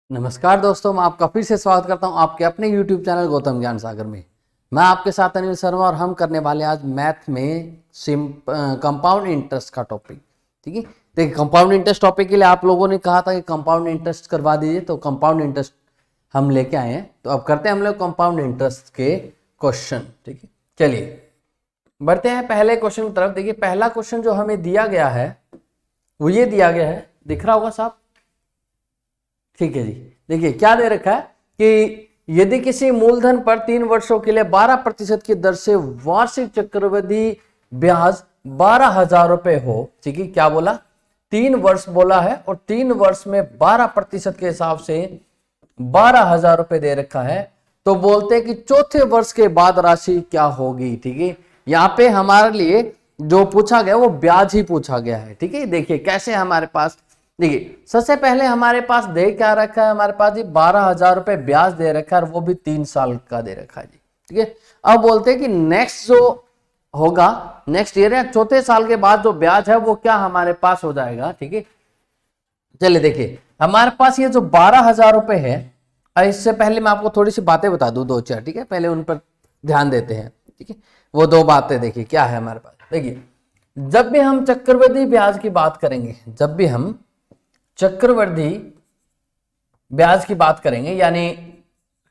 नमस्कार दोस्तों, मैं आपका फिर से स्वागत करता हूं आपके अपने YouTube चैनल गौतम ज्ञान सागर में। मैं आपके साथ अनिल शर्मा और हम करने वाले आज मैथ में कंपाउंड इंटरेस्ट का टॉपिक। ठीक है, देखिए कंपाउंड इंटरेस्ट टॉपिक के लिए आप लोगों ने कहा था कि कंपाउंड इंटरेस्ट करवा दीजिए, तो कंपाउंड इंटरेस्ट हम लेके आए हैं। तो अब करते हैं हम लोग कंपाउंड इंटरेस्ट के क्वेश्चन। ठीक है, चलिए बढ़ते हैं पहले क्वेश्चन की तरफ। देखिए पहला क्वेश्चन जो हमें दिया गया है वो ये दिया गया है, दिख रहा होगा साहब? ठीक है जी, देखिए क्या दे रखा है कि यदि किसी मूलधन पर 3 वर्षों के लिए 12% की दर से वार्षिक चक्रवृद्धि ब्याज 12,000 रुपए हो। ठीक है, क्या बोला? 3 वर्ष बोला है और 3 वर्ष में 12% के हिसाब से 12,000 रुपए दे रखा है। तो बोलते हैं कि चौथे वर्ष के बाद राशि क्या होगी। ठीक है, यहाँ पे हमारे लिए जो पूछा गया वो ब्याज ही पूछा गया है। ठीक है, देखिए कैसे हमारे पास, देखिए सबसे पहले हमारे पास दे क्या रखा है, हमारे पास जी 12,000 रुपए ब्याज दे रखा है और वो भी 3 साल का दे रखा है जी। ठीक है, अब बोलते हैं कि नेक्स्ट जो होगा नेक्स्ट ईयर या चौथे साल के बाद जो ब्याज है वो क्या हमारे पास हो जाएगा। ठीक है, चलिए देखिए हमारे पास ये जो 12,000 रुपए है, इससे पहले मैं आपको थोड़ी सी बातें बता दूं, 2-4। ठीक है, पहले उन पर ध्यान देते हैं। ठीक है, वो 2 बातें देखिए क्या है हमारे पास। देखिए जब भी हम चक्रवृद्धि ब्याज की बात करेंगे, जब भी हम चक्रवृद्धि ब्याज की बात करेंगे यानी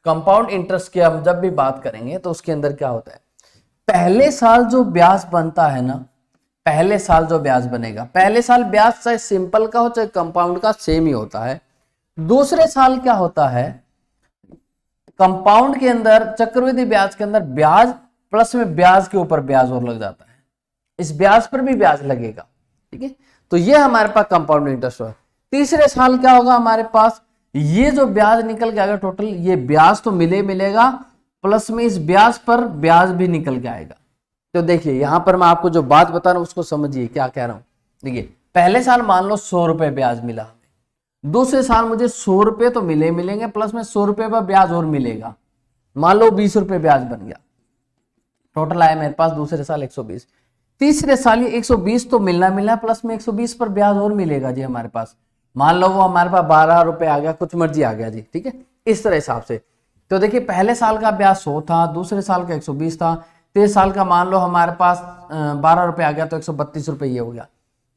कंपाउंड इंटरेस्ट की हम जब भी बात करेंगे तो उसके अंदर क्या होता है, पहले साल जो ब्याज बनता है ना, पहले साल जो ब्याज बनेगा, पहले साल ब्याज चाहे सिंपल का हो चाहे कंपाउंड का सेम ही होता है। दूसरे साल क्या होता है, कंपाउंड के अंदर चक्रवृद्धि ब्याज के अंदर ब्याज प्लस में ब्याज के ऊपर ब्याज और लग जाता है, इस ब्याज पर भी ब्याज लगेगा। ठीक है, तो ये हमारे पास कंपाउंड इंटरेस्ट है। तीसरे साल क्या होगा हमारे पास, ये जो ब्याज निकल के आएगा टोटल, ये ब्याज तो मिलेगा प्लस में इस ब्याज पर ब्याज भी निकल के आएगा। तो देखिए यहां पर मैं आपको जो बात बता रहा हूं उसको समझिए क्या कह रहा हूं। देखिए पहले साल मान लो 100 रुपए ब्याज मिला हमें, दूसरे साल मुझे 100 रुपए तो मिलेंगे प्लस में 100 रुपए पर ब्याज और मिलेगा, मान लो 20 रुपए ब्याज बन गया, टोटल आया मेरे पास दूसरे साल 120। तीसरे साल ये 120 तो मिलना प्लस में 120 पर ब्याज और मिलेगा जी हमारे पास, मान लो वो हमारे पास 12 रुपए आ गया, कुछ मर्जी आ गया जी। ठीक है, इस तरह हिसाब से। तो देखिए पहले साल का ब्याज 100 था, दूसरे साल का 120 था, तीसरे साल का मान लो हमारे पास 12 रुपए आ गया तो 132 रुपए ये हो गया।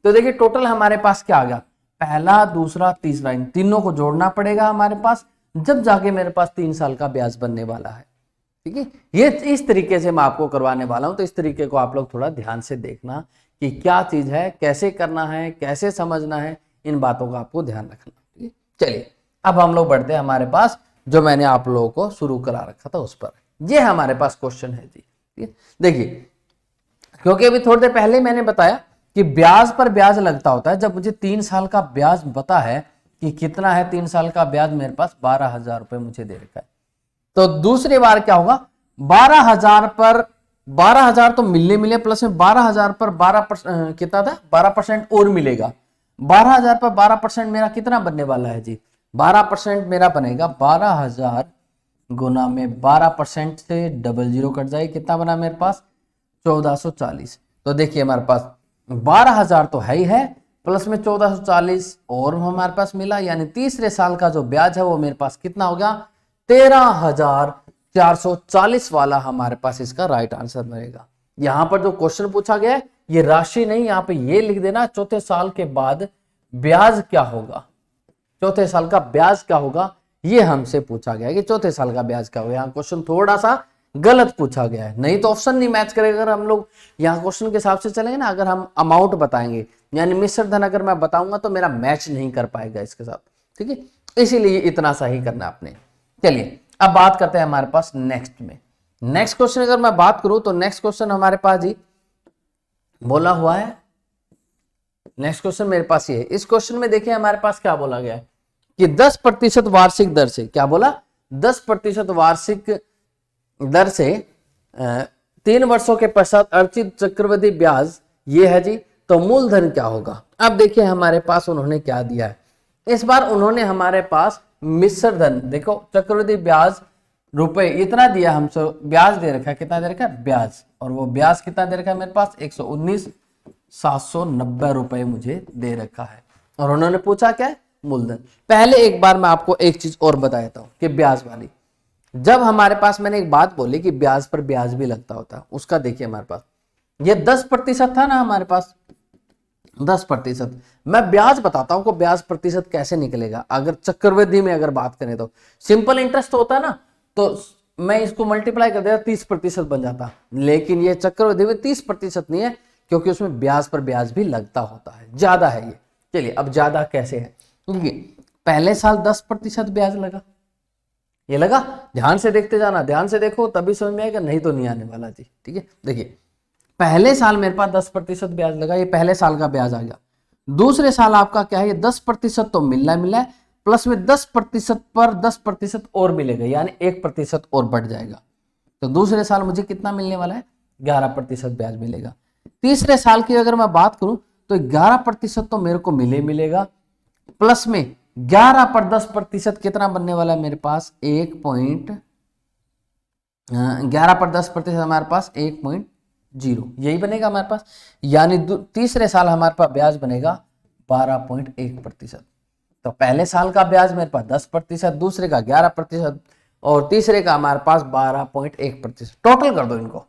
तो देखिए टोटल हमारे पास क्या आ गया, पहला दूसरा तीसरा, इन तीनों को जोड़ना पड़ेगा हमारे पास, जब जाके मेरे पास 3 साल का ब्याज बनने वाला है। ठीक है, ये इस तरीके से मैं आपको करवाने वाला हूं, तो इस तरीके को आप लोग थोड़ा ध्यान से देखना कि क्या चीज है, कैसे करना है, कैसे समझना है, इन बातों का आपको ध्यान रखना। ठीक है, चलिए अब हम लोग बढ़ते हैं हमारे पास जो मैंने आप लोगों को शुरू करा रखा था उस पर। ये हमारे पास क्वेश्चन है जी। ठीक है, देखिए क्योंकि अभी थोड़ी देर पहले मैंने बताया कि ब्याज पर ब्याज लगता होता है, जब मुझे 3 साल का ब्याज पता है कि कितना है, 3 साल का ब्याज मेरे पास 12,000 रुपए मुझे दे रखा है, तो दूसरी बार क्या होगा, 12,000 पर 12,000 तो मिलने प्लस में 12,000 पर 12% कितना था, 12% और मिलेगा। 12,000 पर 12% मेरा कितना बनने वाला है जी, 12% मेरा बनेगा 12,000 गुना में 12% से 00 कट जाए, कितना बना मेरे पास 1440। तो देखिए हमारे पास 12,000 तो है ही है, प्लस में 1440 और हमारे पास मिला, यानी तीसरे साल का जो ब्याज है वो मेरे पास कितना हो गया, 13,440 वाला हमारे पास इसका राइट आंसर बनेगा। यहां पर जो क्वेश्चन पूछा गया है ये राशि नहीं, यहां पे ये लिख देना चौथे साल के बाद ब्याज क्या होगा, चौथे साल का ब्याज क्या होगा, ये हमसे पूछा गया है कि चौथे साल का ब्याज क्या होगा। यहाँ क्वेश्चन थोड़ा सा गलत पूछा गया है, नहीं तो ऑप्शन नहीं मैच करेगा। अगर हम लोग यहाँ क्वेश्चन के हिसाब से चलेंगे ना, अगर हम अमाउंट बताएंगे यानी मिश्र धन अगर मैं बताऊंगा तो मेरा मैच नहीं कर पाएगा इसके साथ। ठीक है, इसीलिए इतना सा ही करना आपने। चलिए अब बात करते हैं हमारे पास नेक्स्ट में। नेक्स्ट क्वेश्चन अगर मैं बात करूं तो नेक्स्ट क्वेश्चन हमारे पास जी बोला हुआ है, नेक्स्ट क्वेश्चन मेरे पास ये है। इस क्वेश्चन में देखिए हमारे पास क्या बोला गया है कि 10% वार्षिक दर से, क्या बोला, 10% वार्षिक दर से 3 वर्षों के पश्चात अर्जित चक्रवृद्धि ब्याज ये है जी, तो मूलधन क्या होगा। अब देखिए हमारे पास उन्होंने क्या दिया है, इस बार उन्होंने हमारे पास मिश्र धन, देखो चक्रवृद्धि ब्याज रुपए इतना दिया हमसे, ब्याज दे रखा है, कितना दे रखा है ब्याज, और वो ब्याज कितना दे रखा है मेरे पास 119,790 रुपए मुझे दे रखा है। और उन्होंने पूछा क्या है, मूलधन। पहले एक बार मैं आपको एक चीज और बता देता हूं कि ब्याज वाली, जब हमारे पास मैंने एक बात बोली कि ब्याज पर ब्याज भी लगता होता है, उसका देखिए हमारे पास ये 10% था ना हमारे पास, 10%। मैं ब्याज बताता हूं को ब्याज प्रतिशत कैसे निकलेगा। अगर चक्रवृद्धि में अगर बात करें तो सिंपल इंटरेस्ट होता है ना, तो मैं इसको मल्टीप्लाई कर देता 30% बन जाता, लेकिन ये चक्रवृद्धि में 30% नहीं है, क्योंकि उसमें ब्याज पर ब्याज भी लगता होता है, ज्यादा है ये। चलिए अब ज्यादा कैसे है, क्योंकि पहले साल 10% ब्याज लगा, ये लगा, ध्यान से देखते जाना, ध्यान से देखो तभी समझ में आएगा, नहीं तो नहीं आने वाला जी। ठीक है, देखिए पहले साल मेरे पास 10% ब्याज लगा, ये पहले साल का ब्याज आ गया। दूसरे साल आपका क्या है, ये 10% तो मिला है, प्लस में 10% पर 10% और मिलेगा, यानी 1% और बढ़ जाएगा। तो दूसरे साल मुझे कितना मिलने वाला है, 11% ब्याज मिलेगा। तीसरे साल की अगर मैं बात करूं तो 11% तो मेरे को मिलेगा, प्लस में 11 पर 10% कितना बनने वाला है मेरे पास, 11 पर 10% हमारे पास 1.0, यही बनेगा हमारे पास। यानी तीसरे साल हमारे पास ब्याज बनेगा 12.1%। तो पहले साल का ब्याज मेरे पास 10%, दूसरे का 11% और तीसरे का हमारे पास 12.1%। टोटल कर दो इनको,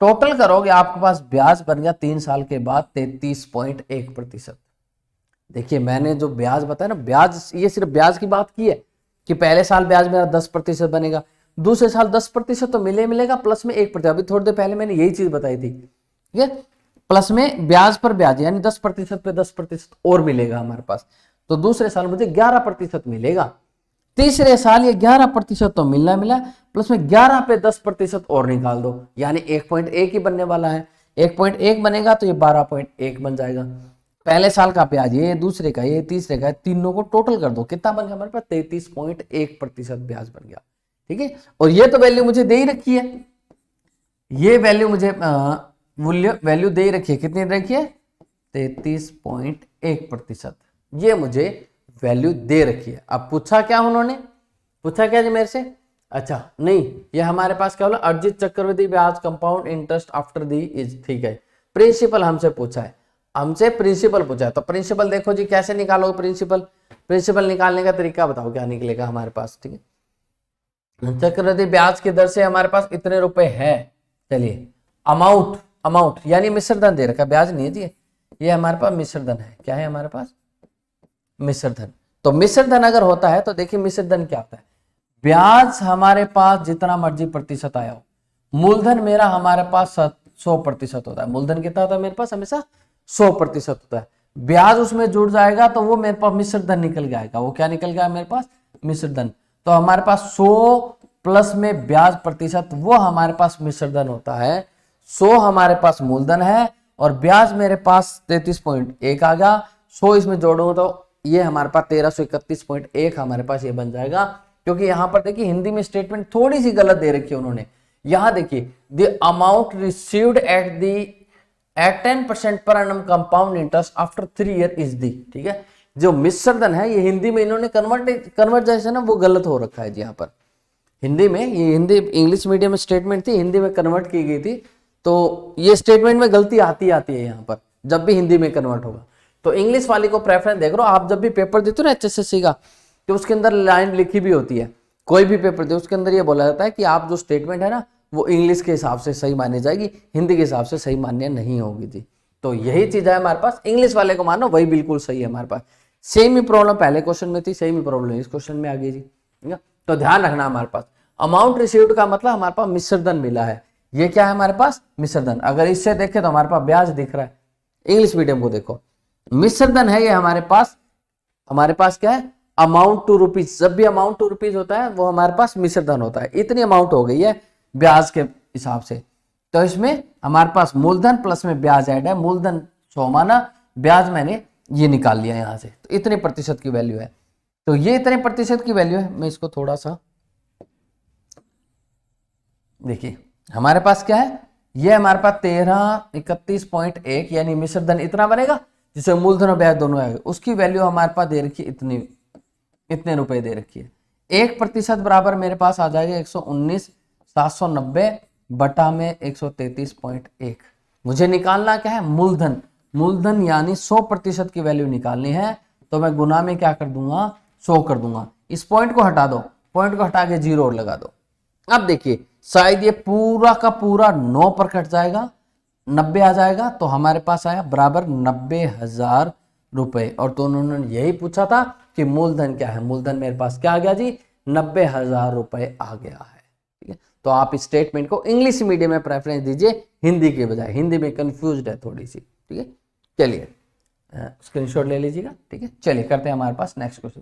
टोटल करोगे आपके पास ब्याज बन गया 3 साल के बाद 33.1%। देखिए मैंने जो ब्याज बताया ना, ब्याज ये सिर्फ ब्याज की बात की है कि पहले साल ब्याज मेरा 10% बनेगा, दूसरे साल 10% तो मिलेगा, प्लस में 1%। अभी थोड़ी देर पहले मैंने यही चीज बताई थी, ठीक है, प्लस में ब्याज पर ब्याज, यानी 10% पे 10% और मिलेगा हमारे पास। तो दूसरे साल मुझे 11% मिलेगा, तीसरे साल ये 11% तो मिला, प्लस में 11 पे 10% और निकाल दो, यानी 1.1 ही बनने वाला है। 1.1 बनेगा तो ये 12.1 बन जाएगा। पहले साल का ब्याज ये, दूसरे का ये, तीसरे का, तीनों को टोटल कर दो, कितना बन गया हमारे पास, 33.1% ब्याज बन गया। ठीक है, और ये तो वैल्यू मुझे दे ही रखी है, ये वैल्यू मुझे वैल्यू दे ही रखी है, कितनी दे रखी है, 33.1%, ये मुझे वैल्यू दे रखी है। अब पूछा क्या उन्होंने, पूछा क्या जी मेरे से, अच्छा नहीं, ये हमारे पास क्या बोला, अर्जित चक्रवृद्धि ब्याज compound interest after the is, ठीक है, प्रिंसिपल हमसे पूछा है, हमसे प्रिंसिपल पूछा है। तो प्रिंसिपल देखो जी कैसे निकालोगे प्रिंसिपल, प्रिंसिपल निकालने का तरीका बताओ क्या निकलेगा हमारे पास। ठीक है, चक्रवृद्धि ब्याज की दर से हमारे पास इतने रुपए है। चलिए अमाउंट यानी मिश्र धन दे रखा, ब्याज नहीं है जी, ये हमारे पास मिश्र धन है। क्या है हमारे पास, मिश्र धन। तो मिश्र धन अगर होता है तो देखिए मिश्र धन क्या होता है, ब्याज हमारे पास जितना मर्जी प्रतिशत आया हो, मूलधन मेरा हमारे पास 100% होता है। मूलधन कितना होता है मेरे पास, हमेशा 100% होता है। ब्याज उसमें जुड़ जाएगा तो वो मेरे पास मिश्र धन निकल जाएगा। वो क्या निकल गया मेरे पास, मिश्र धन। तो हमारे पास 100 प्लस में ब्याज प्रतिशत, वो हमारे पास मिश्र धन होता है। 100 हमारे पास मूलधन है और ब्याज मेरे पास 33.1 आ गया। 100 इसमें जोड़ूंगा तो ये हमारे पास 1331.1 हमारे पास ये बन जाएगा। क्योंकि यहां पर देखिए हिंदी में स्टेटमेंट थोड़ी सी गलत दे रखी है उन्होंने। यहां देखिए the amount received at 10% per annum compound interest after 3 year is the. ठीक है, जो मिश्र धन है ये हिंदी में इन्होंने कन्वर्ट जैसे ना वो गलत हो रखा है जी। यहाँ पर हिंदी में ये हिंदी इंग्लिश मीडियम में स्टेटमेंट थी, हिंदी में कन्वर्ट की गई थी, तो ये स्टेटमेंट में गलती आती है यहाँ पर जब भी हिंदी में कन्वर्ट होगा। तो इंग्लिश वाली को प्रेफरेंस देख लो। आप जब भी पेपर देते हो ना HSSC का, तो उसके अंदर लाइन लिखी भी होती है, कोई भी पेपर दे उसके अंदर ये बोला जाता है कि आप जो स्टेटमेंट है ना वो इंग्लिश के हिसाब से सही मानी जाएगी, हिंदी के हिसाब से सही मान्य नहीं होगी जी। तो यही चीज है हमारे पास, इंग्लिश वाले को मानो वही बिल्कुल सही है हमारे पास। सेम ही प्रॉब्लम पहले क्वेश्चन में थी, सेम ही प्रॉब्लम इस क्वेश्चन में आ गई जी। ठीक है, तो ध्यान रखना हमारे पास अमाउंट रिसीव्ड का मतलब हमारे पास मिश्र धन मिला है। ये क्या है हमारे पास, मिश्र धन। अगर इससे देखें तो हमारे पास ब्याज दिख रहा है, इंग्लिश मीडियम को देखो मिश्र धन है ये हमारे पास क्या है, अमाउंट टू रुपीज। जब भी अमाउंट टू रुपीज होता है वो हमारे पास मिश्र धन होता है। इतनी अमाउंट हो गई है ब्याज के हिसाब से, तो इसमें हमारे पास मूलधन प्लस में ब्याज ऐड है। मूलधन 100 माना, ब्याज मैंने ये निकाल लिया यहां से, तो इतने प्रतिशत की वैल्यू है। तो ये इतने प्रतिशत की वैल्यू है। मैं इसको थोड़ा सा देखिए, हमारे पास क्या है, ये हमारे पास 1331.1 यानी मिश्र धन इतना बनेगा जिसे मूलधन और ब्याज दोनों आएगा। उसकी वैल्यू हमारे पास दे रखी है इतने रुपए दे रखी है। 1% बराबर मेरे पास आ जाएगा 119,790 बटा में 133.1। मुझे निकालना क्या है, मूलधन। मूलधन यानी 100% की वैल्यू निकालनी है। तो मैं गुना में क्या कर दूंगा, 100 कर दूंगा। इस पॉइंट को हटा दो, पॉइंट को हटा के 0 और लगा दो। अब देखिए शायद ये पूरा का पूरा 9 पर कट जाएगा, 90 आ जाएगा, तो हमारे पास आया बराबर 90,000 रुपए। और तो उन्होंने यही पूछा था कि मूलधन क्या है। मूलधन मेरे पास क्या आ गया जी, 90,000 रुपए आ गया है। ठीक है, तो आप इस स्टेटमेंट को इंग्लिश मीडियम में प्रेफरेंस दीजिए हिंदी के बजाय, हिंदी में कंफ्यूज है थोड़ी सी। ठीक है, चलिए स्क्रीनशॉट ले लीजिएगा। ठीक है, चलिए करते हैं हमारे पास नेक्स्ट क्वेश्चन।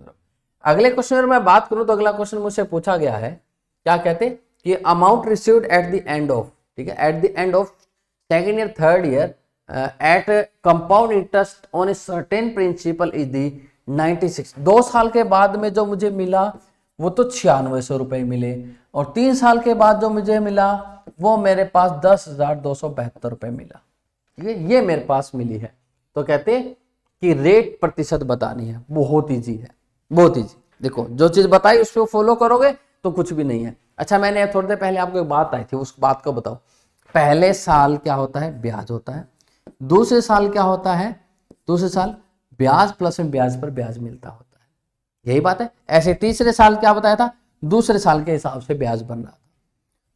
अगले क्वेश्चन में मैं बात करूं तो अगला क्वेश्चन मुझसे पूछा गया है, क्या कहते हैं कि amount received at the end of, ठीक है, at the end of second year third year at compound interest on a certain principal is the 96। 2 साल के बाद में जो मुझे मिला वो तो 9600 रुपए मिले, और 3 साल के बाद जो मुझे मिला वो मेरे पास 10,272 रुपए मिला। ठीक है, ये मेरे पास मिली है। तो कहते कि रेट प्रतिशत बतानी है, बहुत ईजी है, बहुत ईजी। देखो जो चीज बताई उसको फॉलो करोगे तो कुछ भी नहीं है। अच्छा, मैंने थोड़ी देर पहले आपको एक बात आई थी, उस बात को बताओ। पहले साल क्या होता है, ब्याज होता है। दूसरे साल क्या होता है, दूसरे साल ब्याज प्लस में ब्याज पर ब्याज मिलता होता है, यही बात है। ऐसे तीसरे साल क्या बताया था, दूसरे साल के हिसाब से ब्याज बन रहा था।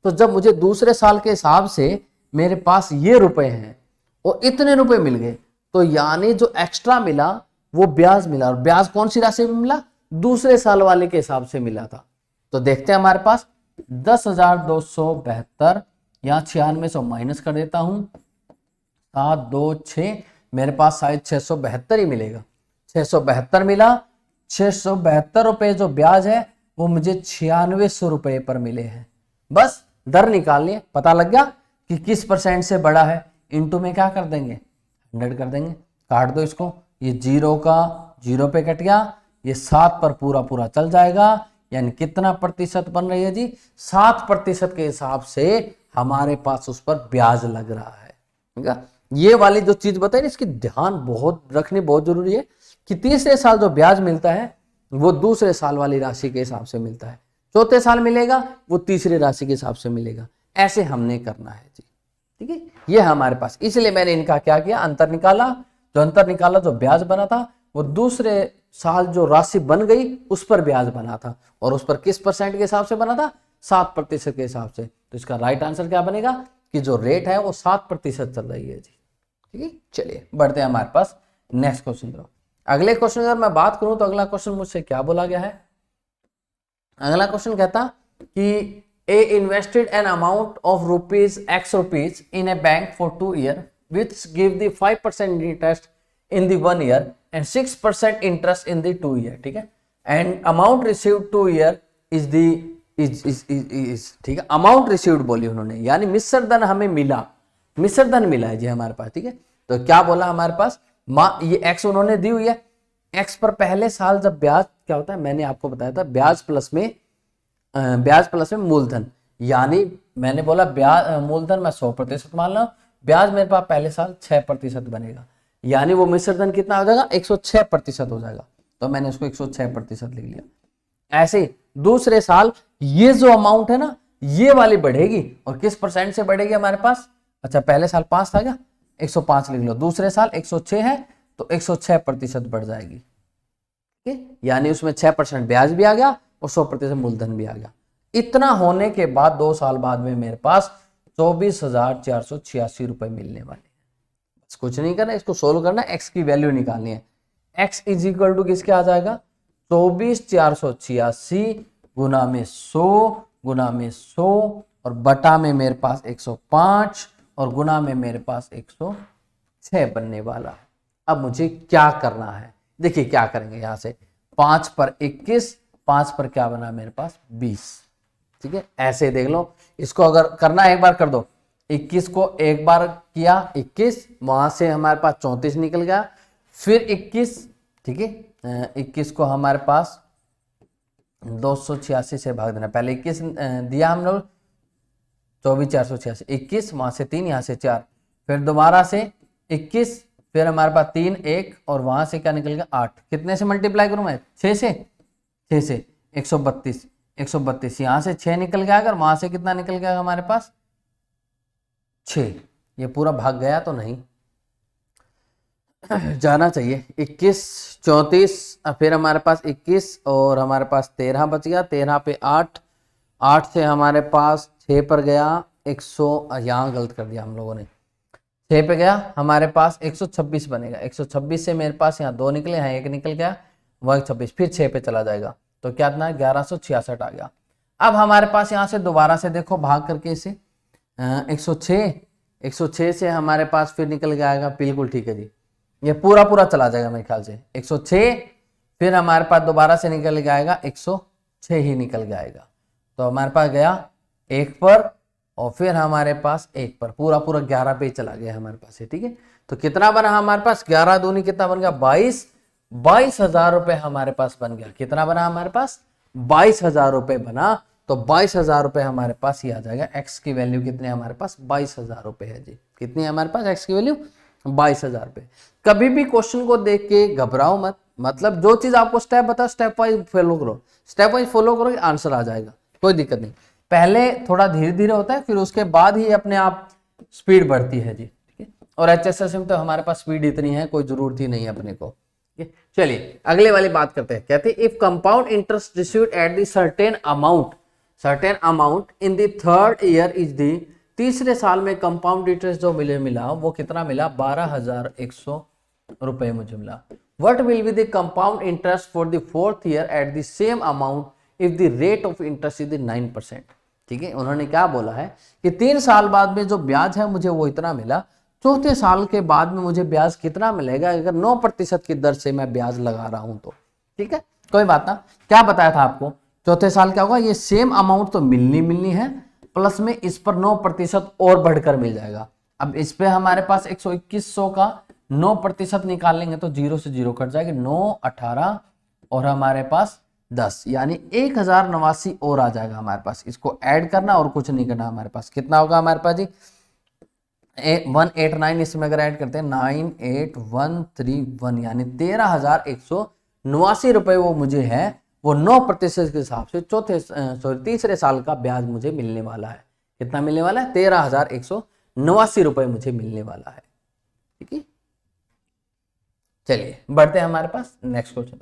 तो जब मुझे दूसरे साल के हिसाब से मेरे पास ये रुपए हैं और इतने रुपए मिल गए, तो यानी जो एक्स्ट्रा मिला वो ब्याज मिला, और ब्याज कौन सी राशि में मिला, दूसरे साल वाले के हिसाब से मिला था। तो देखते हैं हमारे पास 10,272, यहाँ 9600 माइनस कर देता हूं, 726, मेरे पास शायद 672 ही मिलेगा। 672 मिला, 672 रुपए जो ब्याज है वो मुझे 9600 रुपए पर मिले हैं। बस दर निकालनी है, पता लग गया कि किस परसेंट से बड़ा है। इनटू में क्या कर देंगे, 100 कर देंगे, काट दो इसको, ये 0 का 0 पे कट गया, ये 7 पर पूरा पूरा चल जाएगा। यानी कितना प्रतिशत बन रही है जी, 7% के हिसाब से हमारे पास उस पर ब्याज लग रहा है। ठीक है, ये वाली जो चीज बताई ना, इसकी ध्यान बहुत रखनी बहुत जरूरी है कि तीसरे साल जो ब्याज मिलता है वो दूसरे साल वाली राशि के हिसाब से मिलता है, चौथे साल मिलेगा वो तीसरी राशि के हिसाब से मिलेगा। ऐसे हमने करना है जी। ठीक है, ये हमारे पास, इसलिए मैंने इनका क्या किया, अंतर निकाला। जो अंतर निकाला, जो ब्याज बना था वो दूसरे साल जो राशि बन गई उस पर ब्याज बना था, और उस पर किस परसेंट के हिसाब से बना था, 7% के हिसाब से। तो इसका राइट आंसर क्या बनेगा कि जो रेट है वो 7% चल रही है जी। ठीक है, चलिए बढ़ते हैं हमारे पास नेक्स्ट क्वेश्चन तरफ। अगले क्वेश्चन अगर मैं बात करूं तो अगला क्वेश्चन मुझसे क्या बोला गया है, अगला क्वेश्चन कहता कि A invested an amount of X rupees in a bank for 2 years which give the 5% interest in the 1 year and 6% interest in the 2 year। ठीक है, and amount received 2 year is the is ठीक है, amount received बोली उन्होंने, यानी मिश्र धन हमें मिला, मिश्र धन मिला है जी हमारे पास। ठीक है, तो क्या बोला हमारे पास, ये एक्स उन्होंने दी हुई है, एक्स पर पहले साल जब ब्याज क्या होता है, मैंने आपको बताया था ब्याज प्लस में मूलधन, यानी मैंने बोला ब्याज मूलधन मैं 100% मान लो, ब्याज मेरे पास पहले साल 6% बनेगा, यानी वो मिश्र धन कितना हो जाएगा, 106% हो जाएगा। तो मैंने उसको 106% लिख लिया। ऐसे दूसरे साल ये जो अमाउंट है ना, ये वाली बढ़ेगी, और किस परसेंट से बढ़ेगी हमारे पास, अच्छा पहले साल 5 था क्या, 105 लिख लो, दूसरे साल 106 है तो 106% बढ़ जाएगी। ठीक है, यानी उसमें 6% ब्याज भी आ गया और 100% मूलधन भी आ गया। इतना होने के बाद 2 साल बाद में मेरे पास 24,486 रुपए मिलने वाले हैं। कुछ नहीं करना, इसको सोल्व करना, एक्स की वैल्यू निकालनी है। एक्स इज इक्वल टू किसके आ जाएगा, 24,486 गुना में 100 गुना में 100 और बटा में मेरे पास 105 और गुना में मेरे पास 106 बनने वाला है। अब मुझे क्या करना है, देखिए क्या करेंगे, यहां से 5 पर 21, 5 पर क्या बना मेरे पास 20। ठीक है, ऐसे देख लो, इसको अगर करना है एक बार कर दो, 21 को एक बार किया 21, वहां से हमारे पास 34 निकल गया, फिर 21, ठीक है 21 को हमारे पास 286 से भाग देना, पहले 21 दिया हम लोग, 24,486, 21 वहां से 3 यहाँ से 4, फिर दोबारा से 21, फिर हमारे पास 3 1 और वहां से क्या निकल गया 8, कितने से मल्टीप्लाई करूं मैं, 6 से 132 यहाँ से 6 निकल गया, अगर वहां से कितना निकल गया हमारे पास 6, ये पूरा भाग गया तो नहीं, जाना चाहिए। 21, 34, फिर हमारे पास 21 और हमारे पास 13 बच गया। 13 पे 8, 8 से हमारे पास 6 पर गया 100, यहाँ गलत कर दिया हम लोगों ने, 6 पे गया हमारे पास 126 बनेगा। 126 से मेरे पास यहाँ 2 निकले, यहाँ 1 निकल गया, 126, फिर 6 पे चला जाएगा तो क्या इतना 1166 आ गया। अब हमारे पास यहाँ से दोबारा से देखो भाग करके इसे 106 से हमारे पास फिर निकल के आएगा, बिल्कुल ठीक है जी, ये पूरा पूरा चला जाएगा मेरे ख्याल से 106, फिर हमारे पास दोबारा से निकल के आएगा 106 ही निकल के आएगा। तो हमारे पास गया 1 पर और फिर हमारे पास 1 पर, पूरा पूरा 11 पे चला गया हमारे पास, ठीक है। तो कितना बना हमारे पास, 11 दूनी कितना बन गया 22,000 रुपए हमारे पास बन गया। कितना बना हमारे पास 22,000 रुपए बना। तो 22,000 रुपए हमारे पास ही आ जाएगा। एक्स की वैल्यू कितनी है हमारे पास 22,000 रुपए है जी। कितनी है हमारे पास एक्स की वैल्यू 22,000 रुपए। कभी भी क्वेश्चन को देख के घबराओ मत, मतलब जो चीज आपको स्टेप बताओ स्टेप वाइज फॉलो करो, स्टेप वाइज फॉलो करोगे आंसर आ जाएगा, कोई दिक्कत नहीं। पहले थोड़ा धीरे धीरे होता है, फिर उसके बाद ही अपने आप स्पीड बढ़ती है जी, ठीक है। और एचएसएस में तो हमारे पास स्पीड इतनी है, कोई जरूरत ही नहीं है अपने को। चलिए अगले वाली बात करते हैं। कहते हैं if compound interest received at the certain amount in the third year is the, तीसरे साल में कंपाउंड इंटरेस्ट जो मिला वो कितना मिला 12,100 रुपए मुझे मिला। What will be the compound interest for the fourth year at the same amount if the rate of interest is 9%। ठीक है, उन्होंने क्या बोला है कि 3 साल बाद में जो ब्याज है मुझे वो इतना मिला, चौथे साल के बाद में मुझे ब्याज कितना मिलेगा अगर 9% की दर से मैं ब्याज लगा रहा हूं तो। ठीक है, कोई बात ना। क्या बताया था आपको, चौथे साल क्या होगा, ये सेम अमाउंट तो मिलनी है, प्लस में इस पर 9% और बढ़कर मिल जाएगा। अब इस पे हमारे पास 12100 का 9% निकालेंगे तो 0 से 0 कट जाएगी, 9, 18 और हमारे पास 10, यानी 1089 और आ जाएगा हमारे पास। इसको ऐड करना और कुछ नहीं करना। हमारे पास कितना होगा हमारे पास जी 189, इसमें अगर ऐड करते हैं 98131, यानी 13,189 रुपए वो मुझे है, वो 9% के हिसाब से तीसरे साल का ब्याज मुझे मिलने वाला है। कितना मिलने वाला है 13,189 रुपए मुझे मिलने वाला है। ठीक है, चलिए बढ़ते हैं हमारे पास नेक्स्ट क्वेश्चन।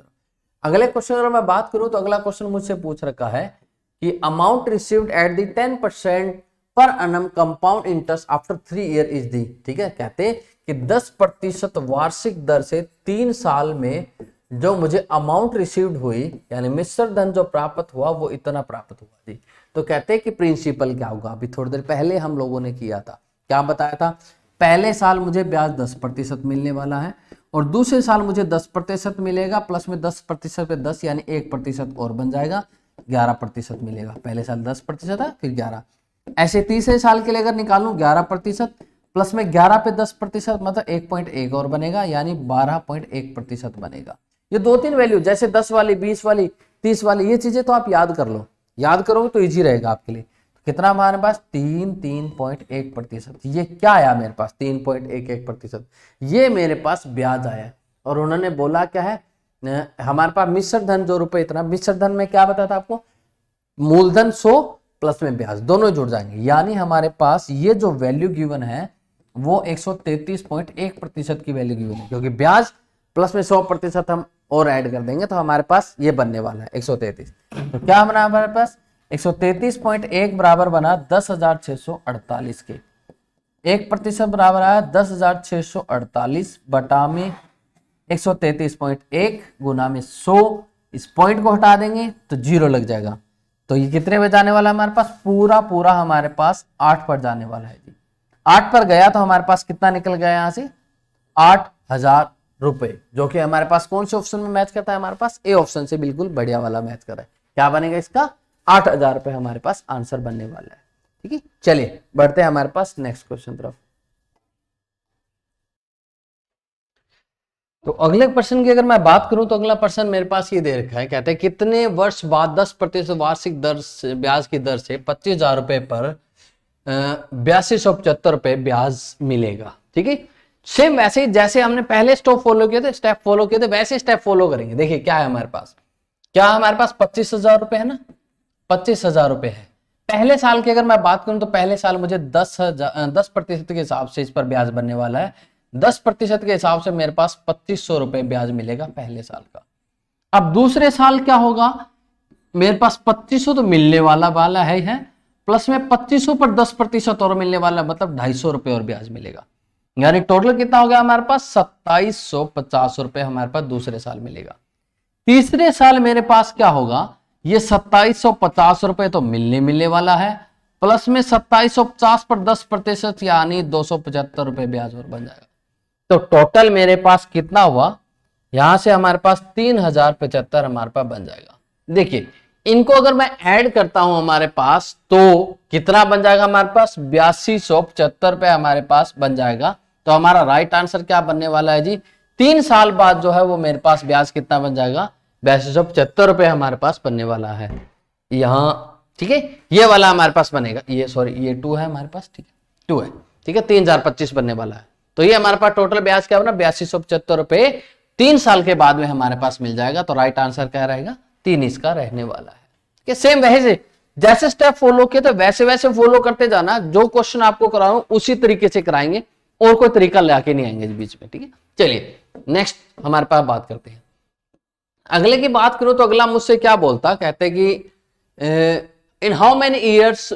अगले क्वेश्चन अगर मैं बात करूं तो अगला क्वेश्चन मुझसे पूछ रखा है कि अमाउंट रिसीव्ड एट द 10% पर annum compound interest after 3 year is the. ठीक है, कहते हैं कि 10% वार्षिक दर से 3 साल में जो मुझे अमाउंट रिसीव्ड हुई, यानी मिश्र धन जो प्राप्त हुआ वो इतना प्राप्त हुआ जी। तो कहते हैं कि प्रिंसिपल क्या होगा, अभी थोड़ी देर पहले हम लोगों ने किया था, क्या बताया था, पहले साल मुझे ब्याज 10% मिलने वाला है और दूसरे साल मुझे 10% मिलेगा, प्लस में 10% पे 10 यानी 1% और बन जाएगा, 11% मिलेगा। पहले साल 10% था फिर 11, ऐसे तीसरे साल के लिए अगर निकालूं 11% प्लस में 11 पे 10% मतलब 1.1 और बनेगा, यानी 12.1% बनेगा। ये 2-3 वैल्यू जैसे 10 वाली, 20 वाली, 30 वाली, ये चीजें तो आप याद कर लो, याद करोगे तो इजी रहेगा आपके लिए। तो कितना हमारे पास 3.1%। ये क्या आया मेरे पास 3.11%, ये मेरे पास ब्याज आया। और उन्होंने बोला क्या है, हमारे पास मिश्र धन जो रुपए इतना, मिश्र धन में क्या बताया था आपको, मूलधन 100 प्लस में ब्याज दोनों जुड़ जाएंगे, यानी हमारे पास ये जो वैल्यू गिवन है वो 133.1% की वैल्यू गिवन है, क्योंकि ब्याज प्लस में 100% हम और ऐड कर देंगे तो हमारे पास ये बनने वाला है 133। तो क्या बना हमारे पास 133.1 बराबर बना 10,648 के, 1% बराबर आया 10,648 बटा में 133.1 गुना में 100, इस पॉइंट को हटा देंगे तो 0 लग जाएगा। तो ये कितने पे जाने वाला है हमारे पास, पूरा हमारे पास 8 पर जाने वाला है जी। 8 पर गया तो हमारे पास कितना निकल गया यहाँ से 8,000 रुपए, जो कि हमारे पास कौन से ऑप्शन में मैच करता है, हमारे पास ए ऑप्शन से बिल्कुल बढ़िया वाला मैच कर रहा है। क्या बनेगा इसका 8,000 रुपए हमारे पास आंसर बनने वाला है। ठीक है, चलिए बढ़ते हैं हमारे पास नेक्स्ट क्वेश्चन तरफ। तो अगले प्रश्न की अगर मैं बात करूं तो अगला प्रश्न मेरे पास ये दे रखा है, कहते हैं कितने वर्ष बाद 10% वार्षिक दर से ब्याज की दर से 25,000 रुपए पर 8275 रुपए ब्याज मिलेगा। ठीक है, सेम वैसे ही जैसे हमने पहले स्टेप फॉलो किए थे वैसे स्टेप फॉलो करेंगे। देखिए क्या है हमारे पास, क्या हमारे पास 25,000 रुपए है ना, 25,000 रुपए है। पहले साल की अगर मैं बात करूं तो पहले साल मुझे 10% के हिसाब से इस पर ब्याज बनने वाला है 10% के हिसाब से मेरे पास 2500 रुपए ब्याज मिलेगा पहले साल का। अब दूसरे साल क्या होगा, मेरे पास 2500 तो मिलने वाला है प्लस में 2500 पर 10% और मिलने वाला, मतलब 250 रुपए और ब्याज मिलेगा। यानी टोटल कितना हो गया हमारे पास 2750 रुपए हमारे पास दूसरे साल मिलेगा। तीसरे साल मेरे पास क्या होगा, ये 2750 रुपए तो मिलने वाला है, प्लस में 2750 पर 10% यानी 275 रुपए ब्याज और बन जाएगा। तो टोटल मेरे पास कितना हुआ, यहां से हमारे पास 3075 हमारे पास बन जाएगा। देखिए इनको अगर मैं ऐड करता हूं हमारे पास तो कितना बन जाएगा हमारे पास 8275 रुपए हमारे पास बन जाएगा। तो हमारा राइट आंसर क्या बनने वाला है जी, 3 साल बाद जो है वो मेरे पास ब्याज कितना बन जाएगा 8275 रुपए हमारे पास बनने वाला है यहाँ। ठीक है, ये वाला हमारे पास बनेगा, ये सॉरी ये 2 है हमारे पास, ठीक है 2 है, ठीक है 3025 बनने वाला है। तो ये हमारे पास टोटल ब्याज क्या बना 8275 रुपए 3 साल के बाद में हमारे पास मिल जाएगा। तो राइट आंसर क्या रहेगा 3 इसका रहने वाला है। कि सेम वैसे जैसे स्टेप फॉलो किए तो वैसे वैसे फॉलो करते जाना, जो क्वेश्चन आपको कराऊं उसी तरीके से कराएंगे और कोई तरीका लाके नहीं आएंगे बीच में। ठीक है, चलिए नेक्स्ट हमारे पास बात करते हैं। अगले की बात करूं तो अगला मुझसे क्या बोलता, कहते कि in how many years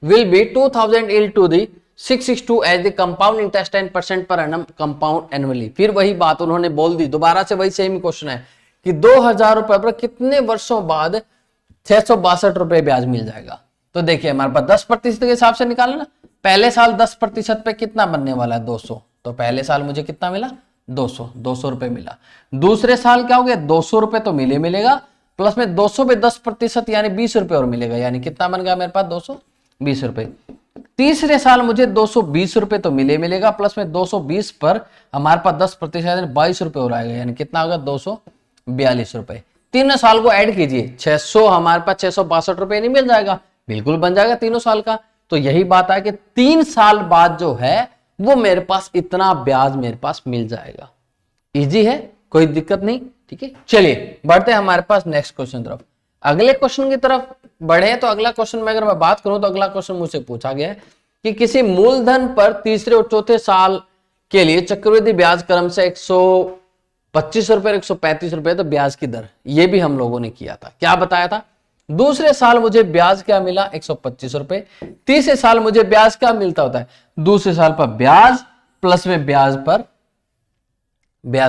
will be 2000 will to the 662 as the compound interest 10% per annum compound annually. फिर वही बात उन्होंने बोल दी, दोबारा से वही सेम क्वेश्चन है कि 2000 रुपए पर कितने वर्षों बाद 662 रुपए ब्याज मिल जाएगा। तो देखिए हमारे पास 10% के हिसाब से निकालना ना, पहले साल 10% पे कितना बनने वाला है 200, तो पहले साल मुझे कितना मिला 200 रुपए मिला। दूसरे साल क्या हो गया 200 रुपए तो मिलेगा, प्लस में 200 पे 10% यानी 20 रुपए और मिलेगा, यानी कितना बन गया मेरे पास 220 रुपए। तीसरे साल मुझे 220 रुपए तो मिलेगा, प्लस में 220 पर हमारे पास 10% यानी 22 रुपए और आएगा, यानी कितना होगा 242 रुपए। तीनों साल को ऐड कीजिए 600 हमारे पास 662 रुपए नहीं मिल जाएगा, बिल्कुल बन जाएगा तीनों साल का। तो यही बात है कि 3 साल बाद जो है वो मेरे पास इतना ब्याज मेरे पास मिल जाएगा। इजी है, कोई दिक्कत नहीं। ठीक है, चलिए बढ़ते हैं हमारे पास नेक्स्ट क्वेश्चन तरफ। अगले क्वेश्चन की तरफ बढ़े तो अगला क्वेश्चन में अगर मैं बात करूं तो अगला क्वेश्चन मुझसे पूछा गया है कि किसी मूलधन पर तीसरे और चौथे साल के लिए चक्रवृद्धि ब्याज क्रम से 125 रुपए 135 रुपए तो ब्याज की दर, ये भी हम लोगों ने किया था। क्या बताया था, दूसरे साल मुझे ब्याज क्या मिला 125 रुपए, तीसरे साल मुझे ब्याज क्या मिलता होता है दूसरे साल पर ब्याज प्लस में ब्याज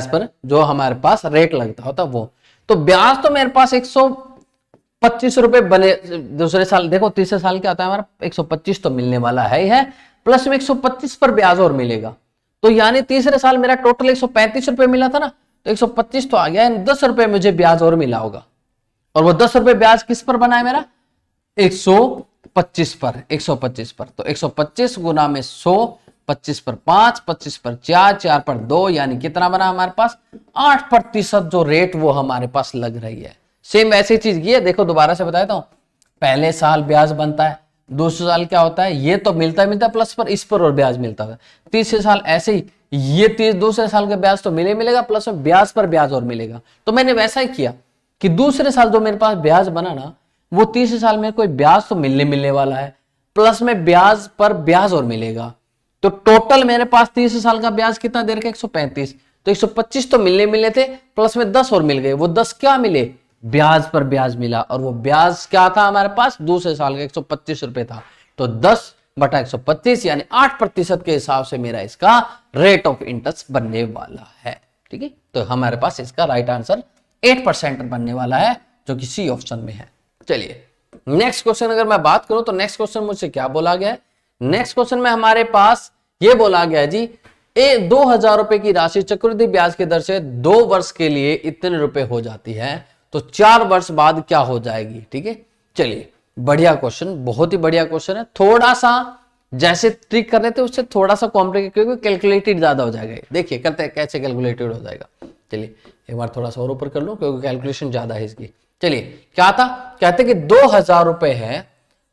पर जो हमारे पास रेट लगता होता वो। तो ब्याज तो मेरे पास 125 रुपए बने दूसरे साल, देखो तीसरे साल क्या होता है हमारा 125 तो मिलने वाला है ही है, प्लस में 125 पर ब्याज और मिलेगा। तो यानी तीसरे साल मेरा टोटल 135 रुपए मिला था ना, तो 125 तो आ गया, 10 रुपए मुझे ब्याज और मिला होगा। और वो 10 रुपए ब्याज किस पर बना है मेरा 125 पर, 125 पर। तो 125 गुना में 100, 25 पर 5, 25 पर 4, 4 पर 2, यानी कितना बना हमारे पास 8% जो रेट वो हमारे पास लग रही है। सेम ऐसी चीज की है, देखो दोबारा से बताता हूं। पहले साल ब्याज बनता है, दूसरे साल क्या होता है ये तो मिलता है प्लस पर इस पर और ब्याज मिलता है। तीसरे साल ऐसे ही ये दूसरे साल का ब्याज तो मिलेगा, प्लस में ब्याज पर ब्याज और मिलेगा। तो मैंने वैसा ही किया कि दूसरे साल जो मेरे पास ब्याज बना ना, वो तीसरे साल में कोई ब्याज तो मिलने वाला है, प्लस में ब्याज पर ब्याज और मिलेगा। तो टोटल मेरे पास तीसरे साल का ब्याज कितना दे रखा है 135, तो 125 तो मिलने थे, प्लस में 10 और मिल गए। वो 10 क्या मिले ब्याज पर ब्याज मिला, और वो ब्याज क्या था हमारे पास दूसरे साल का 125 रुपए था। तो 10/125 यानी 8% के हिसाब से मेरा इसका रेट ऑफ इंटरेस्ट बनने वाला है। ठीक है, तो हमारे पास इसका राइट आंसर 8% बनने वाला है, जो कि सी ऑप्शन में है। चलिए नेक्स्ट क्वेश्चन अगर मैं बात करूं तो नेक्स्ट क्वेश्चन मुझसे क्या बोला गया है, नेक्स्ट क्वेश्चन में हमारे पास ये बोला गया है जी 2000 रुपए की राशि चक्रवृद्धि ब्याज की दर से 2 वर्ष के लिए इतने रुपए हो जाती है, तो 4 वर्ष बाद क्या हो जाएगी। ठीक है, चलिए बढ़िया क्वेश्चन, बहुत ही बढ़िया क्वेश्चन है। थोड़ा सा जैसे ट्रिक कर रहे थे उससे थोड़ा सा कॉम्प्लिकेटेड, क्योंकि कैलकुलेटेड ज्यादा हो जाएगा। देखिए करते हैं कैसे कैलकुलेटेड हो जाएगा। चलिए एक बार थोड़ा सा और ऊपर कर लो क्योंकि कैलकुलेशन ज्यादा है इसकी। चलिए क्या था, कहते कि 2000 रुपए है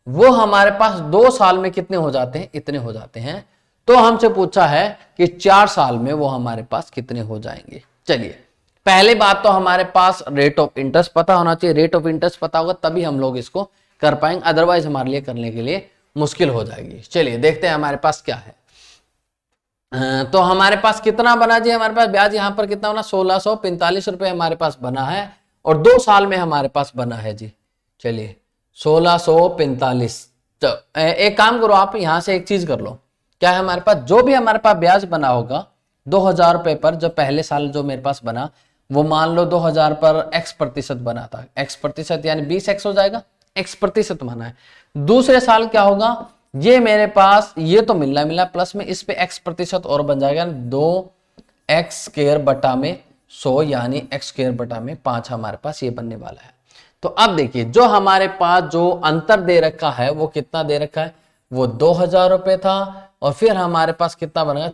वो हमारे पास 2 साल में कितने हो जाते हैं, इतने हो जाते हैं। तो हमसे पूछा है कि 4 साल में वो हमारे पास कितने हो जाएंगे। चलिए पहले बात तो हमारे पास रेट ऑफ इंटरेस्ट पता होना चाहिए, रेट ऑफ इंटरेस्ट पता होगा तभी हम लोग इसको कर पाएंगे, अदरवाइज हमारे लिए करने के लिए मुश्किल हो जाएगी। चलिए देखते हैं हमारे पास क्या है। तो हमारे पास कितना बना जी, हमारे पास ब्याज यहाँ पर कितना बना, 1645 रुपए हमारे पास बना है और 2 साल में हमारे पास बना है जी। चलिए 1645। तो एक काम करो आप यहां से एक चीज कर लो, क्या है हमारे पास जो भी हमारे पास ब्याज बना होगा 2000 रुपए पर, जो पहले साल जो मेरे पास बना वो मान लो 2000 पर x प्रतिशत बना था, x प्रतिशत यानी 20x हो जाएगा, x प्रतिशत माना है। दूसरे साल क्या होगा, ये मेरे पास ये तो मिला प्लस में इस पे x प्रतिशत और बन जाएगा 2x स्क्वायर बटा में 100 यानी x स्क्वायर बटा में 5 हमारे पास ये बनने वाला है। तो अब देखिए जो हमारे पास जो अंतर दे रखा है वो कितना दे रखा है, वो 2000 रुपए था और फिर हमारे पास कितना बनेगा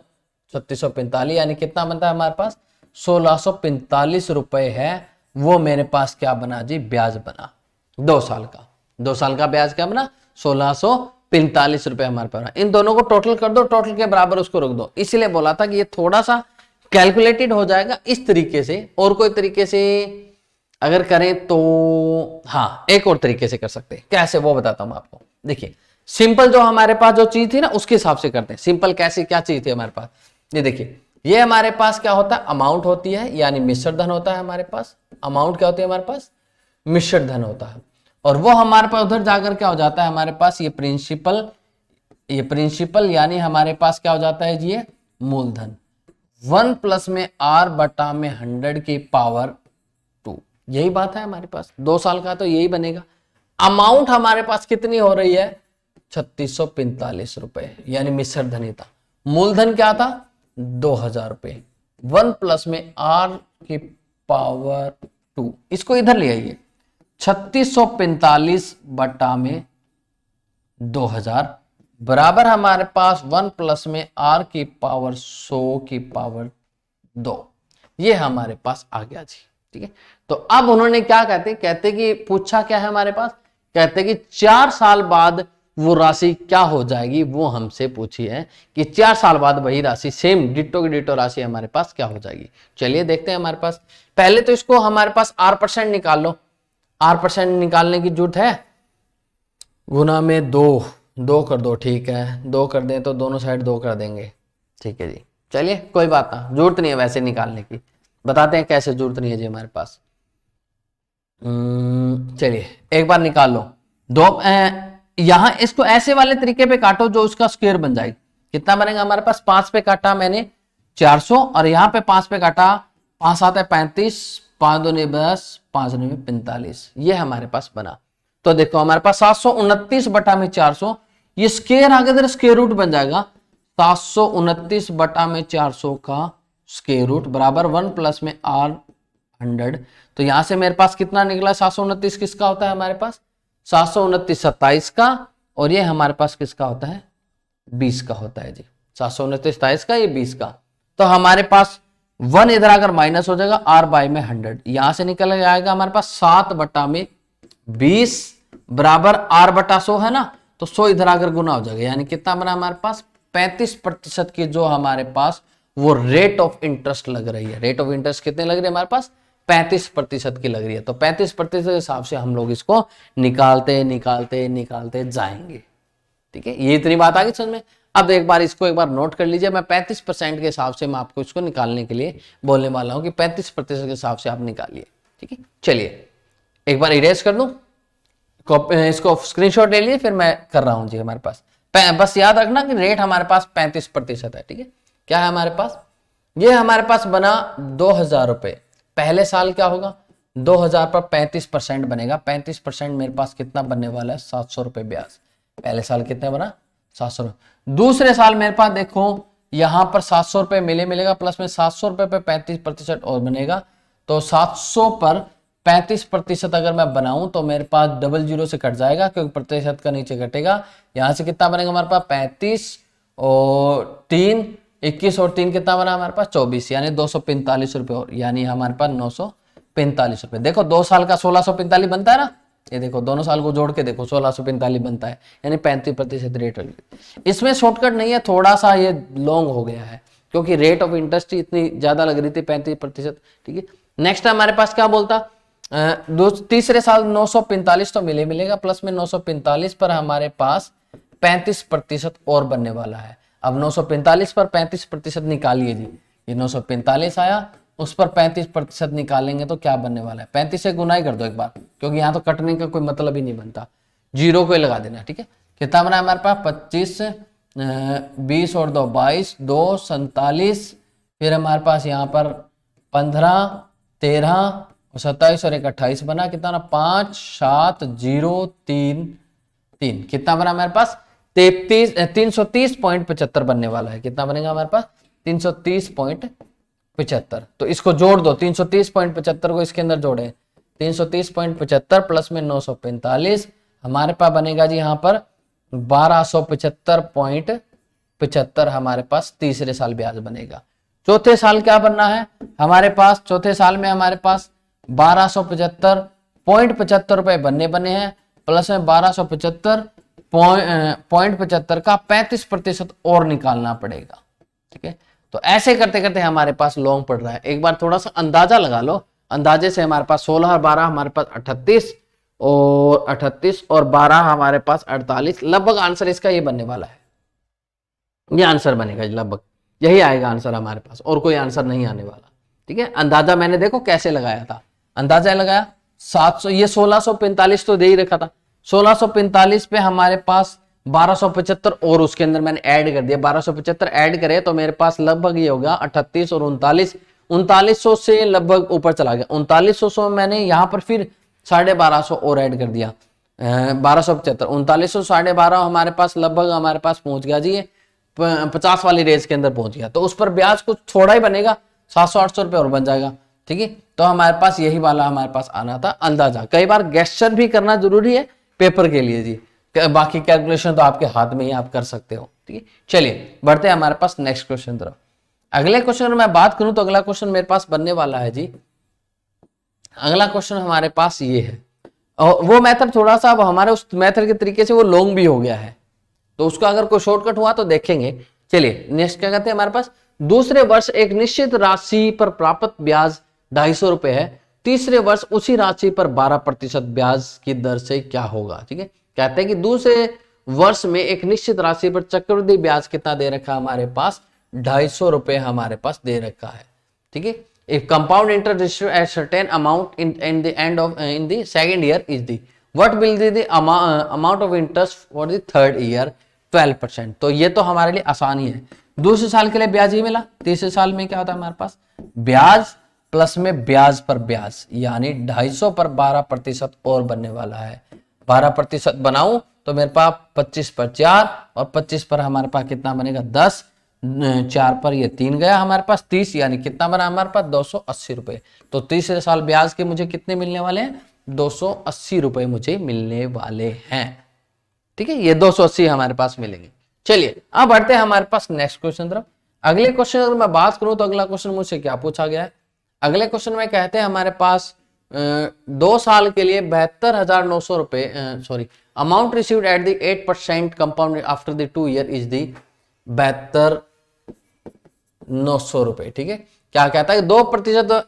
3645 यानी कितना बनता है हमारे पास 1645 रुपए है, वो मेरे पास क्या बना जी, ब्याज बना 2 साल का। 2 साल का ब्याज क्या बना 1645 रुपए हमारे पास। इन दोनों को टोटल कर दो, टोटल के बराबर उसको रख दो, इसलिए बोला था कि ये थोड़ा सा कैलकुलेटेड हो जाएगा इस तरीके से। और कोई तरीके से अगर करें तो हाँ एक और तरीके से कर सकते हैं, कैसे वो बताता हूं आपको। देखिए सिंपल जो हमारे पास जो चीज थी ना उसके हिसाब से करते हैं। सिंपल कैसे क्या चीज थी हमारे पास, ये देखिए ये हमारे पास क्या होता है, अमाउंट होती है यानी मिश्र धन होता है हमारे पास। अमाउंट क्या होती है हमारे पास, मिश्र धन होता है। और वो हमारे पास उधर जाकर क्या हो जाता है हमारे पास, ये प्रिंसिपल यानी हमारे पास क्या हो जाता है जी, ये मूलधन 1 प्लस में r बटा में 100 की पावर 2। यही बात है हमारे पास 2 साल का, तो यही बनेगा। अमाउंट हमारे पास कितनी हो रही है 3645 रुपए यानी मिश्र धनिता। मूलधन क्या था 2000 रुपए, 1 प्लस में r की पावर 2, इसको इधर ले आइए 3645 बटा में 2000 बराबर हमारे पास 1 प्लस में r की पावर 100 की पावर 2, ये हमारे पास आ गया जी। ठीक है, तो अब उन्होंने क्या कहते कि पूछा क्या है हमारे पास, कहते कि 4 साल बाद वो राशि क्या हो जाएगी, वो हमसे पूछी है कि 4 साल बाद वही राशि सेम डिटो की डिटो राशि हमारे पास क्या हो जाएगी। चलिए देखते हैं हमारे पास। पहले तो इसको हमारे पास r% निकाल लो। r% निकालने की जरूरत है, गुना में 2 कर दो, ठीक है 2 कर दें तो दोनों साइड 2 कर देंगे, ठीक है जी। चलिए कोई बात ना, जरूरत नहीं है वैसे निकालने की, बताते हैं कैसे जरूरत नहीं है जी हमारे पास। चलिए एक बार निकाल लो। यहां इसको ऐसे वाले तरीके पे काटो जो उसका स्क्वायर बन जाए। कितना बनेगा हमारे पास, 5 पे काटा मैंने 400 और यहाँ पे 5 पे काटा 5 आता है 35, 5 दूनी 10, 5 दूनी 45, ये हमारे पास बना। तो देखो हमारे पास 729 बटा में 400, ये स्क्वायर आगे इधर स्क्वायर रूट बन जाएगा 729 बटा में 400 का स्क्वायर रूट बराबर 1 प्लस में r 100। तो यहां से मेरे पास कितना निकला, 729 किसका होता है हमारे पास, 729 27 का, और ये हमारे पास किसका होता है 20 का होता है जी। 729 27 का, ये 20 का। तो हमारे पास 1 इधर अगर माइनस हो जाएगा r बाय में 100, यहां से निकल आएगा हमारे पास 7 बटा में 20 बराबर r बटा 100 है ना, तो 100 इधर आकर गुना हो जाएगा, यानी कितना बना हमारे पास 35% की जो हमारे पास वो रेट ऑफ इंटरेस्ट लग रही है। रेट ऑफ इंटरेस्ट कितने लग रही है हमारे पास, 35% की लग रही है। तो 35% के हिसाब से हम लोग इसको निकालते जाएंगे। ठीक है, ये इतनी बात आ गई समझ में। अब एक बार इसको एक बार नोट कर लीजिए, मैं 35% के हिसाब से मैं आपको इसको निकालने के लिए बोलने वाला हूं कि 35% के हिसाब से आप निकालिए। ठीक है, चलिए एक बार इरेज कर दूं, इसको स्क्रीनशॉट ले लीजिए, फिर मैं कर रहा हूं जी। हमारे पास बस याद रखना कि रेट हमारे पास 35% है। ठीक है, क्या है हमारे पास, ये हमारे पास बना 2000 रुपए। पहले साल क्या होगा, 2000 पर 35% बनेगा। 35% मेरे पास कितना बनने वाला है, 700 रुपए ब्याज। पहले साल कितने बना, 700 रुपए। दूसरे साल मेरे पास देखो यहां पर 700 रुपए मिलेगा, प्लस में 700 रुपए पे 35% और बनेगा। तो 700 पर 35% अगर मैं बनाऊं तो मेरे पास 00 से कट जाएगा, क्योंकि प्रतिशत का नीचे कटेगा। यहां से कितना बनेगा हमारे पास 35 और 3 21 और 3 कितना बना हमारे पास 24, यानी 245 रुपए, और यानी हमारे पास 945 रुपए। देखो 2 साल का 1645 बनता है ना, ये देखो दोनों साल को जोड़ के देखो 1645 बनता है, यानी 35% रेट। इसमें शॉर्टकट नहीं है, थोड़ा सा ये लॉन्ग हो गया है क्योंकि रेट ऑफ इंटरेस्ट ही इतनी ज्यादा लग रही थी 35%। ठीक है, नेक्स्ट हमारे पास क्या बोलता, तीसरे साल 945 तो मिलेगा, प्लस में 945 पर हमारे पास 35% और बनने वाला है। अब 945 पर 35% निकालिए जी, ये 945 आया, उस पर 35% निकालेंगे तो क्या बनने वाला है, 35 से गुना ही कर दो एक बार, क्योंकि यहाँ तो कटने का कोई मतलब ही नहीं बनता, जीरो को ही लगा देना, ठीक है। कितना बना हमारे पास 25, 20 और 2 22, 2 47, फिर हमारे पास यहाँ पर 15, 13 और 27 और 1 28 बना, कितना ना 5 7 0 3 3, कितना बना हमारे पास 330.75 बनने वाला है। कितना बनेगा हमारे पास 330.75। तो इसको जोड़ दो, 330.75 को इसके अंदर जोड़े, 330.75 प्लस में 945 हमारे पास बनेगा जी यहाँ पर 1275.75 हमारे पास तीसरे साल ब्याज बनेगा। चौथे साल क्या बनना है हमारे पास, चौथे साल में हमारे पास 1275.75 रुपए बने हैं, प्लस में 1275.75 का 35% और निकालना पड़ेगा, ठीक है। तो ऐसे करते करते हमारे पास लॉन्ग पड़ रहा है। एक बार थोड़ा सा अंदाजा लगा लो, अंदाजे से हमारे पास 16 और 12 हमारे पास 38 और 12 हमारे पास 48, लगभग आंसर इसका ये बनने वाला है, ये आंसर बनेगा लगभग यही आएगा आंसर हमारे पास, और कोई आंसर नहीं आने वाला, ठीक है। अंदाजा मैंने देखो कैसे लगाया था, अंदाजा लगाया 700, ये 1645 तो दे ही रखा था, 1645 पे हमारे पास 1275 और उसके अंदर मैंने ऐड कर दिया, 1275 ऐड करे तो मेरे पास लगभग ये होगा 38 और 3900 से लगभग ऊपर चला गया, 3900 मैंने यहाँ पर फिर 1250 और ऐड कर दिया, 1275 3900 1250 हमारे पास लगभग हमारे पास पहुंच गया जी, 50 वाली रेंज के अंदर पहुंच गया। तो उस पर ब्याज कुछ थोड़ा ही बनेगा, 700-800 रुपए और बन जाएगा, ठीक है। तो हमारे पास यही वाला हमारे पास आना था अंदाजा। कई बार गेस्चर भी करना जरूरी है पेपर के लिए जी, बाकी कैलकुलेशन तो आपके हाथ में ही आप कर सकते हो, ठीक है। चलिए बढ़ते हैं हमारे पास नेक्स्ट क्वेश्चन तरफ। अगले क्वेश्चन में बात करूं तो अगला क्वेश्चन मेरे पास बनने वाला है जी, अगला क्वेश्चन हमारे पास ये है, और वो मेथड थोड़ा सा अब हमारे उस मेथड के तरीके से वो लॉन्ग भी हो गया है, तो उसका अगर कोई शॉर्टकट हुआ तो देखेंगे। चलिए नेक्स्ट क्या कहते हैं हमारे पास, दूसरे वर्ष एक निश्चित राशि पर प्राप्त ब्याज 250 रुपए है, तीसरे वर्ष उसी राशि पर 12% ब्याज की दर से क्या होगा, ठीक है। कहते हैं कि दूसरे वर्ष में एक निश्चित राशि पर चक्रवृद्धि ब्याज कितना दे रखा है हमारे पास, 250 रुपए हमारे पास दे रखा है, ठीक है। If compound interest at certain amount in the end of in the second year is the what will be the amount of interest for the third year, 12%। तो ये तो हमारे लिए आसान ही है, दूसरे साल के लिए ब्याज ही मिला, तीसरे साल में क्या होता है हमारे पास ब्याज प्लस में ब्याज पर ब्याज, यानी 250 पर 12% और बनने वाला है। 12% बनाऊं तो मेरे पास 25 पर 4 और 25 पर हमारे पास कितना बनेगा 10, 4 पर ये 3 गया हमारे पास 30, यानी कितना बना हमारे पास 280 रुपए। तो तीसरे साल ब्याज के मुझे कितने मिलने वाले हैं, 280 रुपए मुझे मिलने वाले हैं, ठीक है। ये 280 हमारे पास मिलेंगे। चलिए अब बढ़ते हैं हमारे पास नेक्स्ट क्वेश्चन तरफ। अगले क्वेश्चन अगर मैं बात करूं तो अगला क्वेश्चन मुझसे क्या पूछा गया है, अगले क्वेश्चन में कहते हैं हमारे पास 2 साल के लिए 72,900 रुपए, sorry, amount received at the 8% compound after the 2 year is the 72,900 रुपए, ठीक है। क्या कहता है 2%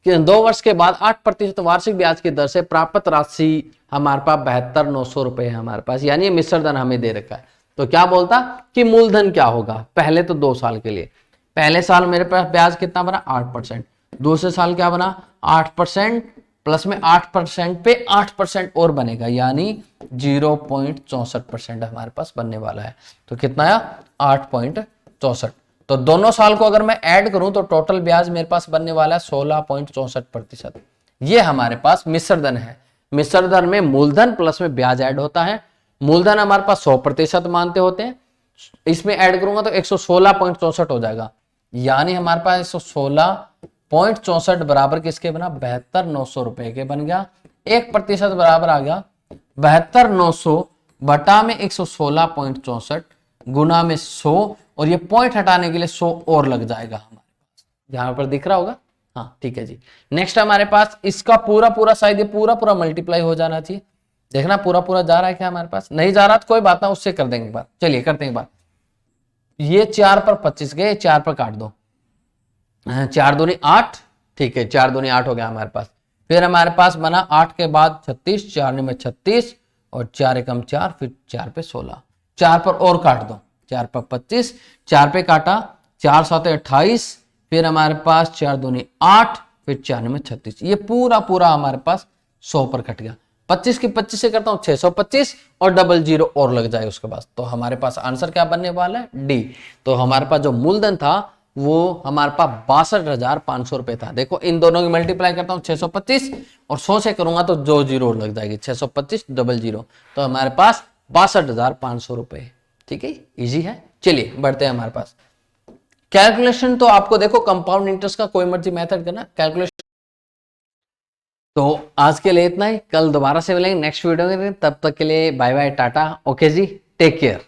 2 वर्ष के बाद 8% वार्षिक ब्याज की दर से प्राप्त राशि हमारे पास 72,900 रुपए है हमारे पास, यानी मिश्र धन हमें दे रखा है। तो क्या बोलता कि मूलधन क्या होगा, पहले तो 2 साल के लिए, पहले साल मेरे पास ब्याज कितना बना 8%, दूसरे साल क्या बना 8% प्लस में 8% पे 8% और बनेगा, यानी 0.64% हमारे पास बनने वाला है। तो कितना आया 8.64। तो दोनों साल को अगर मैं ऐड करूं तो टोटल ब्याज मेरे पास बनने वाला है 16.64%। ये हमारे पास मिश्र धन है, मिश्र धन में मूलधन प्लस में ब्याज ऐड होता है। मूलधन हमारे पास 100% मानते होते हैं, इसमें ऐड करूंगा तो 116.64 हो जाएगा, यानी हमारे पास 116.64 बराबर किसके बना 72,900 रुपए के बन गया। 1% बराबर आ गया 72,900 बटा में 116.64 गुना में 100, और ये पॉइंट हटाने के लिए 100 और लग जाएगा हमारे पास, जहां पर दिख रहा होगा, हाँ ठीक है जी। नेक्स्ट हमारे पास इसका पूरा शायद ये पूरा मल्टीप्लाई हो जाना चाहिए, देखना पूरा जा रहा है क्या हमारे पास, नहीं जा रहा तो कोई बात ना, उससे कर देंगे एक बार। चलिए करते हैं एक बार, ये 4 पर 25 गए, 4 पर काट दो, 4 दूनी 8, ठीक है 4 दूनी 8 हो गया हमारे पास। फिर हमारे पास बना 8 के बाद 36, 4 में 36 और 4 एकम 4, फिर 4 पे 16, 4 पर और काट दो, 4 पर 25, 4 पे काटा, 4 7 28, फिर हमारे पास 4 दूनी 8, फिर 4 में 36। ये पूरा पूरा हमारे पास 100 पर कट गया। 25 की 25 से करता हूँ 625 और डबल जीरो और लग जाए उसके पास, तो हमारे पास आंसर क्या बनने वाला है, डी। तो हमारे पास जो मूलधन था वो हमारे पास 62,500 रुपए था। देखो इन दोनों की मल्टीप्लाई करता हूँ 625 और 100 से करूंगा तो 2 जीरो लग जाएगी, 625 डबल जीरो, तो हमारे पास 62,500 रुपए। ठीक है, इजी है। चलिए बढ़ते हैं हमारे पास कैलकुलेशन। तो आपको देखो कंपाउंड इंटरेस्ट का कोई मर्जी मेथड करना कैलकुलेशन। तो आज के लिए इतना ही, कल दोबारा से मिलेंगे नेक्स्ट वीडियो में, तब तक के लिए बाय बाय टाटा, ओके जी, टेक केयर।